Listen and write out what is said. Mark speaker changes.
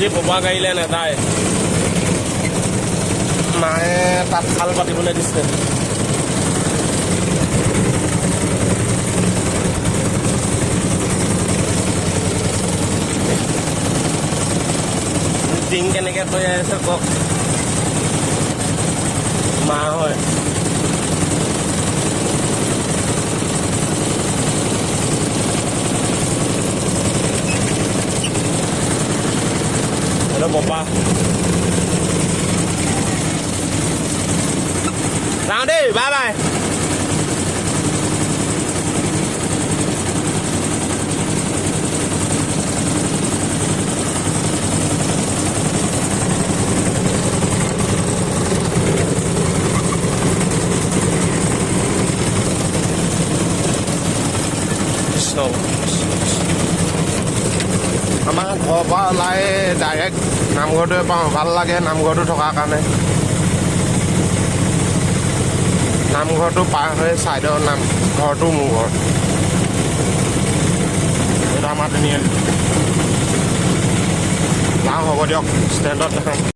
Speaker 1: আজি পপোৱা গাড়ীলৈ নেযায় মায়ে তাত খাল পাতিবলৈ দিছে টিং কেনেকৈ তৈয়াৰ আছে কওক মা হয় হেল্ল' পপা যাওঁ দেই বাই বাই আমাৰ ঘৰৰ পৰা ওলাই ডাইৰেক্ট নামঘৰটোৱে পাওঁ ভাল লাগে নামঘৰটো থকাৰ কাৰণে নামঘৰটো পাৰ হৈ ছাইডৰ ঘৰটো মোৰ ঘৰ এইটো আমাৰ তিনিআলি যাওঁ হ'ব দিয়ক ষ্টেণ্ডত দেখাম